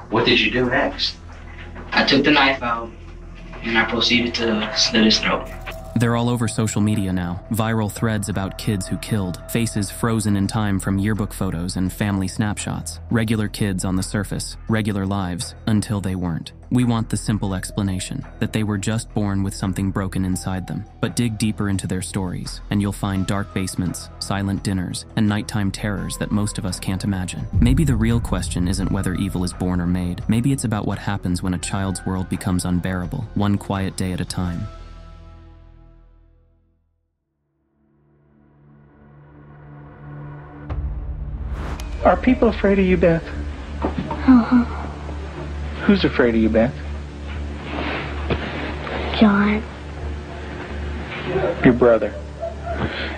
What did you do next? I took the knife out and I proceeded to slit his throat. They're all over social media now. Viral threads about kids who killed, faces frozen in time from yearbook photos and family snapshots. Regular kids on the surface, regular lives, until they weren't. We want the simple explanation, that they were just born with something broken inside them. But dig deeper into their stories, and you'll find dark basements, silent dinners, and nighttime terrors that most of us can't imagine. Maybe the real question isn't whether evil is born or made. Maybe it's about what happens when a child's world becomes unbearable, one quiet day at a time. Are people afraid of you, Beth? Who's afraid of you, Beth? John. Your brother.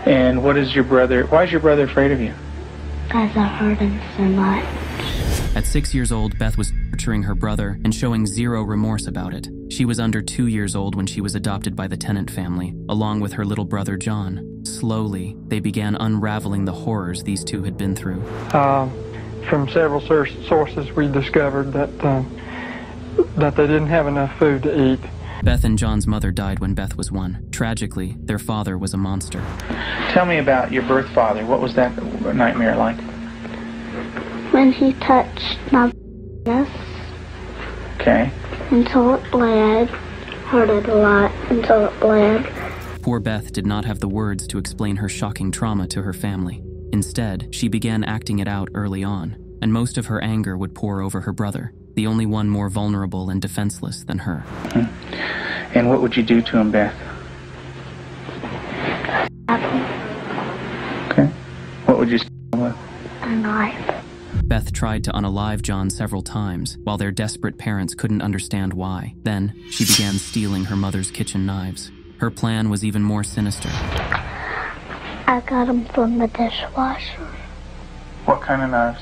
And what is your brother? Why is your brother afraid of you? Because I hurt him so much. At 6 years old, Beth was torturing her brother and showing zero remorse about it. She was under 2 years old when she was adopted by the Tennant family, along with her little brother John. Slowly, they began unraveling the horrors these two had been through. From several sources, we discovered that they didn't have enough food to eat. Beth and John's mother died when Beth was 1. Tragically, their father was a monster. Tell me about your birth father. What was that nightmare like? When he touched my penis Okay. until it bled, hurt it a lot until it bled. Poor Beth did not have the words to explain her shocking trauma to her family. Instead, she began acting it out early on, and most of her anger would pour over her brother, the only one more vulnerable and defenseless than her. And what would you do to him, Beth? Okay. What would you stab him with? A knife. Beth tried to unalive John several times, while their desperate parents couldn't understand why. Then, she began stealing her mother's kitchen knives. Her plan was even more sinister. I got them from the dishwasher. What kind of knives?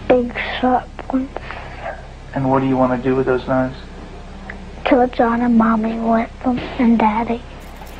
Big sharp ones. And what do you want to do with those knives? Kill John and Mommy with them, and Daddy.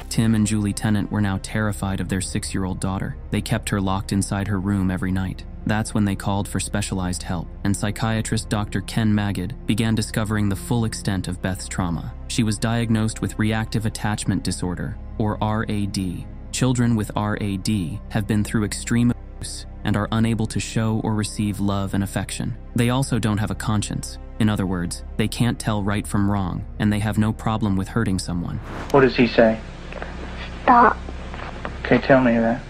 Tim and Julie Tennant were now terrified of their 6-year-old daughter. They kept her locked inside her room every night. That's when they called for specialized help, and psychiatrist Dr. Ken Magid began discovering the full extent of Beth's trauma. She was diagnosed with reactive attachment disorder, or RAD. Children with RAD have been through extreme abuse and are unable to show or receive love and affection. They also don't have a conscience. In other words, they can't tell right from wrong, and they have no problem with hurting someone. What does he say? Stop. Okay, tell me that.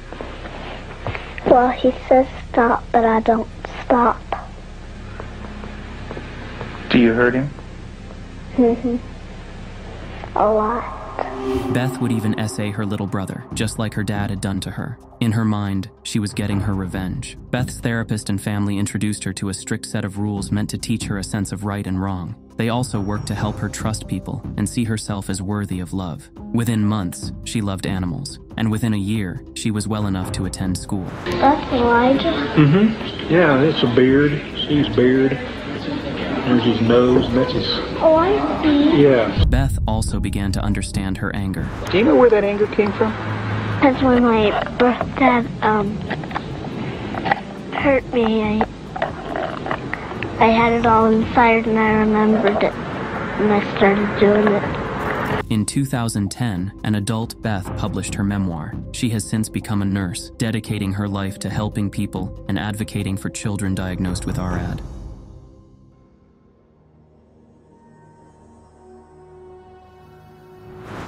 Well, he says stop, but I don't stop. Do you hurt him? A lot. Beth would even essay her little brother, just like her dad had done to her. In her mind, she was getting her revenge. Beth's therapist and family introduced her to a strict set of rules meant to teach her a sense of right and wrong. They also worked to help her trust people and see herself as worthy of love. Within months, she loved animals, and within a year, she was well enough to attend school. That's Elijah. Yeah, it's a beard. See his beard. There's his nose, and that's his... Oh, I see. Yeah. Beth also began to understand her anger. Do you know where that anger came from? That's when my birth dad, hurt me. I had it all inside, and I remembered it, and I started doing it. In 2010, an adult Beth published her memoir. She has since become a nurse, dedicating her life to helping people and advocating for children diagnosed with RAD.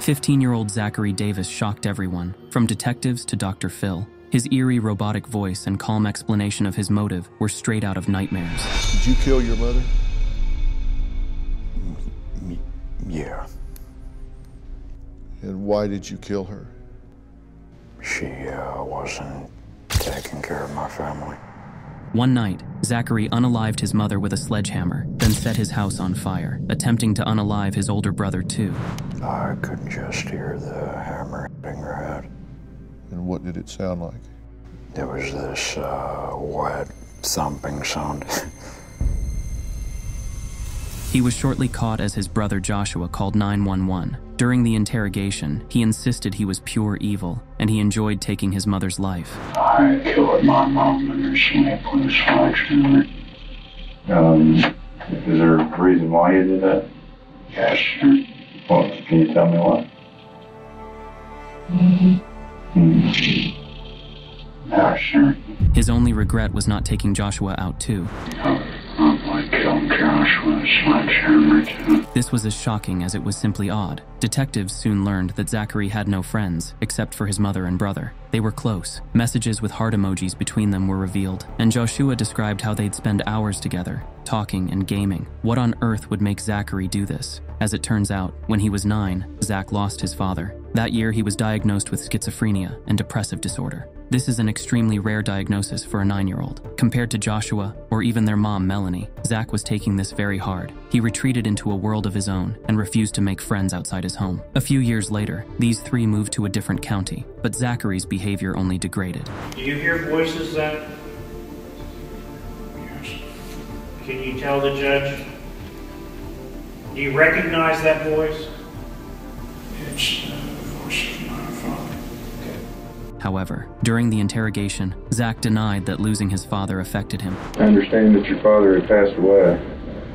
15-year-old Zachary Davis shocked everyone, from detectives to Dr. Phil. His eerie robotic voice and calm explanation of his motive were straight out of nightmares. Did you kill your mother? Yeah. And why did you kill her? She wasn't taking care of my family. One night, Zachary unalived his mother with a sledgehammer, then set his house on fire, attempting to unalive his older brother too. I could just hear the hammer hitting her head. And what did it sound like? There was this wet thumping sound. He was shortly caught as his brother Joshua called 911. During the interrogation, he insisted he was pure evil, and he enjoyed taking his mother's life. I killed my mom in her sleep with a sledgehammer. Is there a reason why you did that? Yes, sir. Well, can you tell me what? Yeah, sure. His only regret was not taking Joshua out too. I killed Josh with a sledgehammer too. This was as shocking as it was simply odd. Detectives soon learned that Zachary had no friends, except for his mother and brother. They were close. Messages with heart emojis between them were revealed, and Joshua described how they'd spend hours together, talking and gaming. What on earth would make Zachary do this? As it turns out, when he was 9, Zach lost his father. That year, he was diagnosed with schizophrenia and depressive disorder. This is an extremely rare diagnosis for a 9-year-old. Compared to Joshua, or even their mom, Melanie, Zach was taking this very hard. He retreated into a world of his own and refused to make friends outside his home. A few years later, these three moved to a different county, but Zachary's behavior only degraded. Do you hear voices, Zach? Yes. Can you tell the judge? Do you recognize that voice? It's the voice of my father. However, during the interrogation, Zach denied that losing his father affected him. I understand that your father had passed away.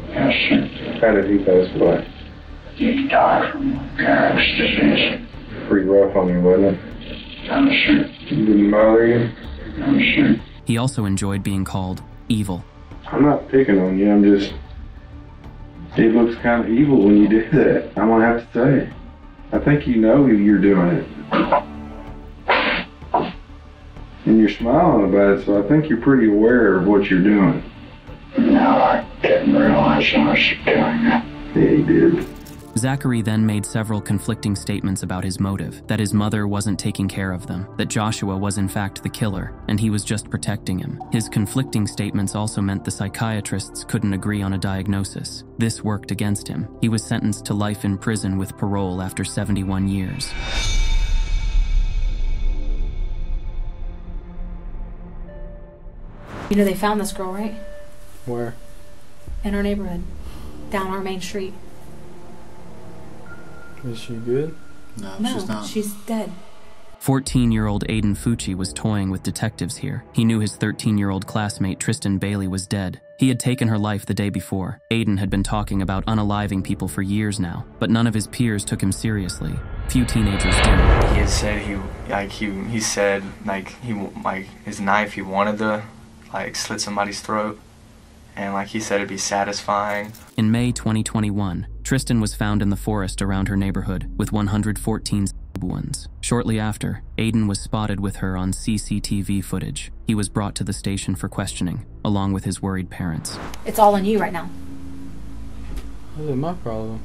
Yes, sir. How did he pass away? He died from Garrett's disease. Pretty rough on you, wasn't it? Yes, sir. It didn't bother you? Yes, sir. He also enjoyed being called evil. I'm not picking on you, I'm just... It looks kind of evil when you do that, I'm gonna have to say. I think you know you're doing it. And you're smiling about it, so I think you're pretty aware of what you're doing. No, I didn't realize I was doing it. Yeah, you did. Zachary then made several conflicting statements about his motive, that his mother wasn't taking care of them, that Joshua was in fact the killer, and he was just protecting him. His conflicting statements also meant the psychiatrists couldn't agree on a diagnosis. This worked against him. He was sentenced to life in prison with parole after 71 years. You know they found this girl, right? Where? In our neighborhood. Down our main street. Is she good? No, she's dead. 14-year-old Aiden Fucci was toying with detectives here. He knew his 13-year-old classmate Tristan Bailey was dead. He had taken her life the day before. Aiden had been talking about unaliving people for years now, but none of his peers took him seriously. Few teenagers did. He had said he said his knife, he wanted to slit somebody's throat, and he said it'd be satisfying. In May 2021, Tristan was found in the forest around her neighborhood with 114 wounds. Shortly after, Aiden was spotted with her on CCTV footage. He was brought to the station for questioning, along with his worried parents. It's all on you right now. What is my problem?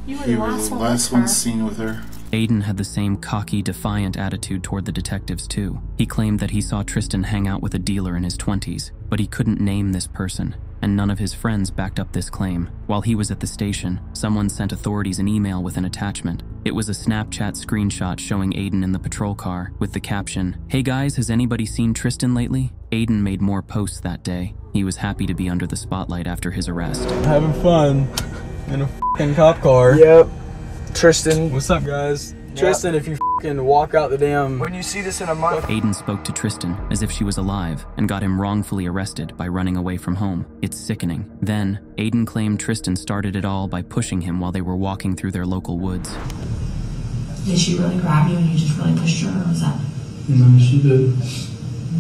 You were the last one seen with her. Aiden had the same cocky, defiant attitude toward the detectives too. He claimed that he saw Tristan hang out with a dealer in his 20s, but he couldn't name this person, and none of his friends backed up this claim. While he was at the station, someone sent authorities an email with an attachment. It was a Snapchat screenshot showing Aiden in the patrol car, with the caption, "Hey guys, has anybody seen Tristan lately?" Aiden made more posts that day. He was happy to be under the spotlight after his arrest. Having fun in a f***ing cop car. Yep. Tristan. What's up, guys? Yep. Tristan, if you f***ing walk out the damn... When you see this in a month... Aiden spoke to Tristan as if she was alive and got him wrongfully arrested by running away from home. It's sickening. Then, Aiden claimed Tristan started it all by pushing him while they were walking through their local woods. Did she really grab you and you just really pushed her, or was that... No, she did.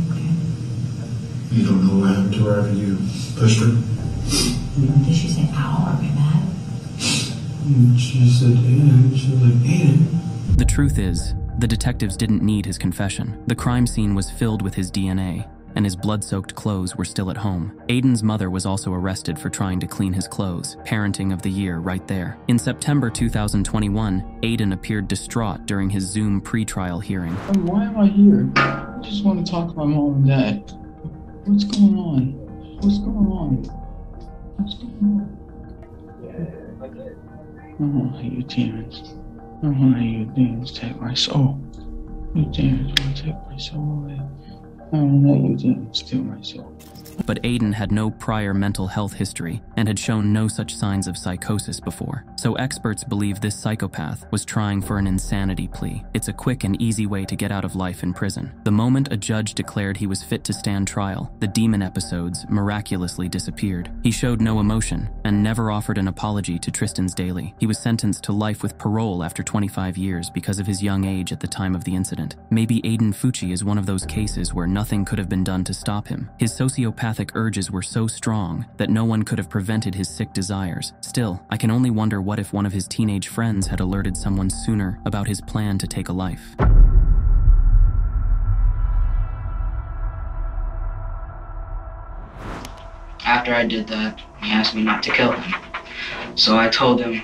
Okay. You don't know what happened to her after you pushed her? Did she say, ow, or get mad? She said, Aiden. She was like, Aiden. The truth is, the detectives didn't need his confession. The crime scene was filled with his DNA, and his blood-soaked clothes were still at home. Aiden's mother was also arrested for trying to clean his clothes. Parenting of the year right there. In September 2021, Aiden appeared distraught during his Zoom pre-trial hearing. Why am I here? I just want to talk to my mom and dad. What's going on? What's going on? What's going on? I don't want to let you demons. I don't want to let you demons take my soul. You demons want to take my soul away. I don't want to let you demons steal my soul. But Aiden had no prior mental health history and had shown no such signs of psychosis before. So experts believe this psychopath was trying for an insanity plea. It's a quick and easy way to get out of life in prison. The moment a judge declared he was fit to stand trial, the demon episodes miraculously disappeared. He showed no emotion and never offered an apology to Tristan's Daly. He was sentenced to life with parole after 25 years because of his young age at the time of the incident. Maybe Aiden Fucci is one of those cases where nothing could have been done to stop him. His sociopathic urges were so strong that no one could have prevented his sick desires. Still, I can only wonder what if one of his teenage friends had alerted someone sooner about his plan to take a life. After I did that, he asked me not to kill him. So I told him,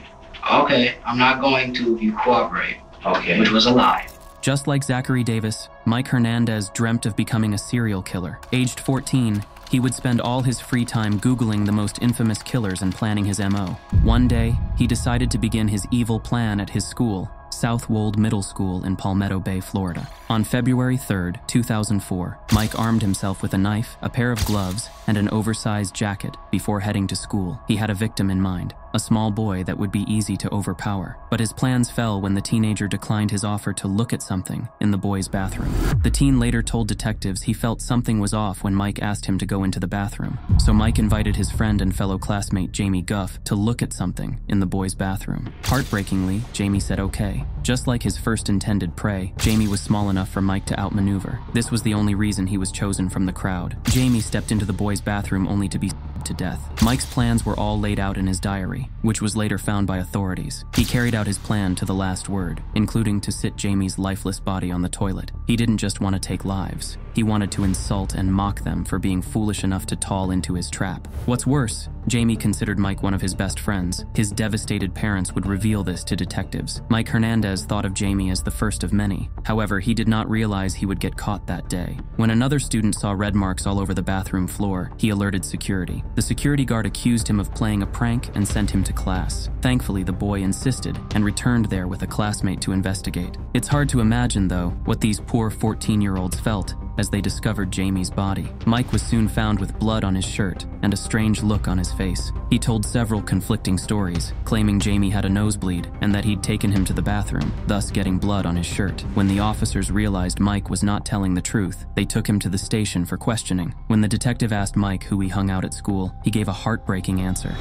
okay, I'm not going to if you cooperate. Okay. Which was a lie. Just like Zachary Davis, Mike Hernandez dreamt of becoming a serial killer. Aged 14, he would spend all his free time Googling the most infamous killers and planning his MO. One day, he decided to begin his evil plan at his school, Southwold Middle School in Palmetto Bay, Florida. On February 3rd, 2004, Mike armed himself with a knife, a pair of gloves, and an oversized jacket before heading to school. He had a victim in mind, a small boy that would be easy to overpower. But his plans fell when the teenager declined his offer to look at something in the boy's bathroom. The teen later told detectives he felt something was off when Mike asked him to go into the bathroom. So Mike invited his friend and fellow classmate Jamie Guff to look at something in the boy's bathroom. Heartbreakingly, Jamie said okay. Just like his first intended prey, Jamie was small enough for Mike to outmaneuver. This was the only reason he was chosen from the crowd. Jamie stepped into the boy's bathroom only to be to death. Mike's plans were all laid out in his diary, which was later found by authorities. He carried out his plan to the last word, including to sit Jamie's lifeless body on the toilet. He didn't just want to take lives. He wanted to insult and mock them for being foolish enough to fall into his trap. What's worse, Jamie considered Mike one of his best friends. His devastated parents would reveal this to detectives. Mike Hernandez thought of Jamie as the first of many. However, he did not realize he would get caught that day. When another student saw red marks all over the bathroom floor, he alerted security. The security guard accused him of playing a prank and sent him to class. Thankfully, the boy insisted and returned there with a classmate to investigate. It's hard to imagine, though, what these poor 14-year-olds felt as they discovered Jamie's body. Mike was soon found with blood on his shirt and a strange look on his face. He told several conflicting stories, claiming Jamie had a nosebleed and that he'd taken him to the bathroom, thus getting blood on his shirt. When the officers realized Mike was not telling the truth, they took him to the station for questioning. When the detective asked Mike who he hung out at school, he gave a heartbreaking answer.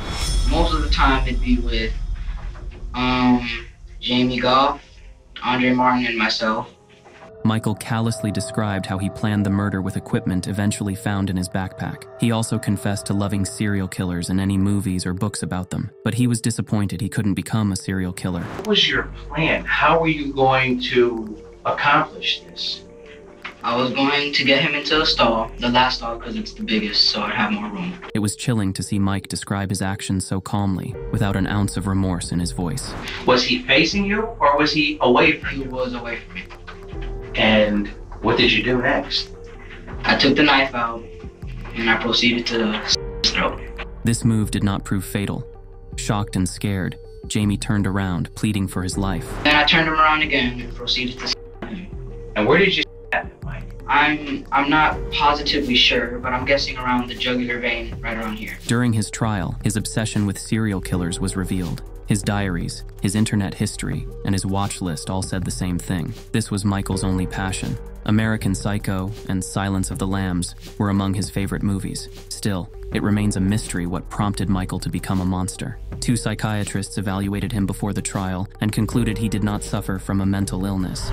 Most of the time it'd be with Jamie Goff, Andre Martin, and myself. Michael callously described how he planned the murder with equipment eventually found in his backpack. He also confessed to loving serial killers and any movies or books about them, but he was disappointed he couldn't become a serial killer. What was your plan? How were you going to accomplish this? I was going to get him into a stall, the last stall because it's the biggest, so I'd have more room. It was chilling to see Mike describe his actions so calmly, without an ounce of remorse in his voice. Was he facing you, or was he away from you? He was away from me. And what did you do next? I took the knife out, and I proceeded to slit his throat. This move did not prove fatal. Shocked and scared, Jamie turned around, pleading for his life. Then I turned him around again and proceeded to slit him. And where did you stab him, Mike? I'm not positively sure, but I'm guessing around the jugular vein, right around here. During his trial, his obsession with serial killers was revealed. His diaries, his internet history, and his watch list all said the same thing. This was Michael's only passion. American Psycho and Silence of the Lambs were among his favorite movies. Still, it remains a mystery what prompted Michael to become a monster. 2 psychiatrists evaluated him before the trial and concluded he did not suffer from a mental illness.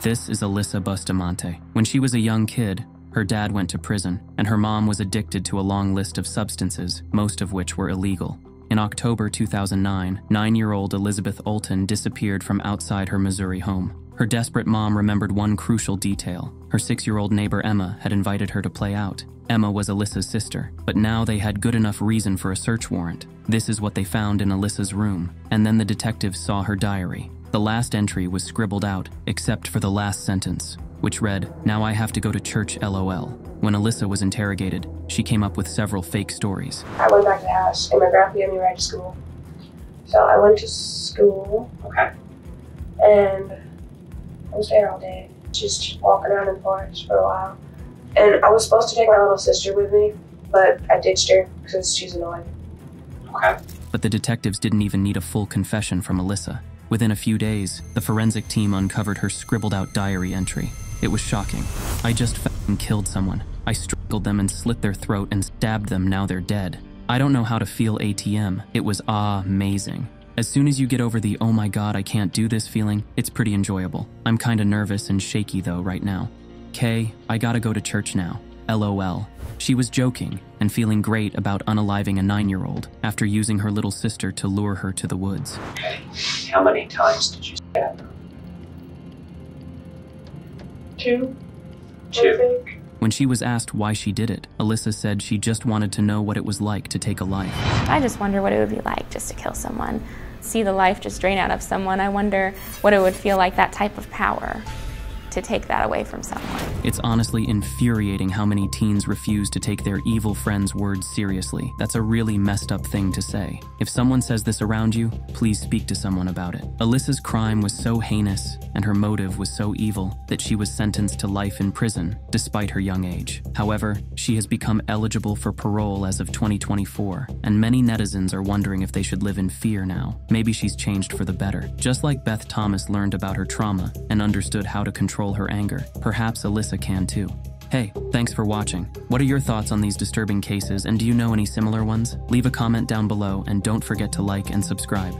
This is Alyssa Bustamante. When she was a young kid, her dad went to prison, and her mom was addicted to a long list of substances, most of which were illegal. In October 2009, 9-year-old Elizabeth Olton disappeared from outside her Missouri home. Her desperate mom remembered one crucial detail. Her 6-year-old neighbor Emma had invited her to play out. Emma was Alyssa's sister, but now they had good enough reason for a search warrant. This is what they found in Alyssa's room, and then the detectives saw her diary. The last entry was scribbled out, except for the last sentence, which read, "Now I have to go to church, LOL." When Alyssa was interrogated, she came up with several fake stories. I went back to the house, and my grandpa gave me a ride to school. So I went to school. Okay. And I was there all day, just walking around in the forest for a while. And I was supposed to take my little sister with me, but I ditched her because she's annoying. Okay. But the detectives didn't even need a full confession from Alyssa. Within a few days, the forensic team uncovered her scribbled-out diary entry. It was shocking. I just fucking killed someone. I strangled them and slit their throat and stabbed them, now they're dead. I don't know how to feel ATM. It was amazing. As soon as you get over the oh my god I can't do this feeling, it's pretty enjoyable. I'm kinda nervous and shaky though right now. Kay, I gotta go to church now. LOL. She was joking and feeling great about unaliving a 9-year-old after using her little sister to lure her to the woods. Okay. How many times did you stab her? 2. 2. I think. When she was asked why she did it, Alyssa said she just wanted to know what it was like to take a life. I just wonder what it would be like just to kill someone. See the life just drain out of someone. I wonder what it would feel like, that type of power, to take that away from someone. It's honestly infuriating how many teens refuse to take their evil friend's words seriously. That's a really messed up thing to say. If someone says this around you, please speak to someone about it. Alyssa's crime was so heinous and her motive was so evil that she was sentenced to life in prison despite her young age. However, she has become eligible for parole as of 2024, and many netizens are wondering if they should live in fear now. Maybe she's changed for the better. Just like Beth Thomas learned about her trauma and understood how to control her anger, perhaps Alyssa can too. Hey, thanks for watching. What are your thoughts on these disturbing cases, and do you know any similar ones? Leave a comment down below and don't forget to like and subscribe.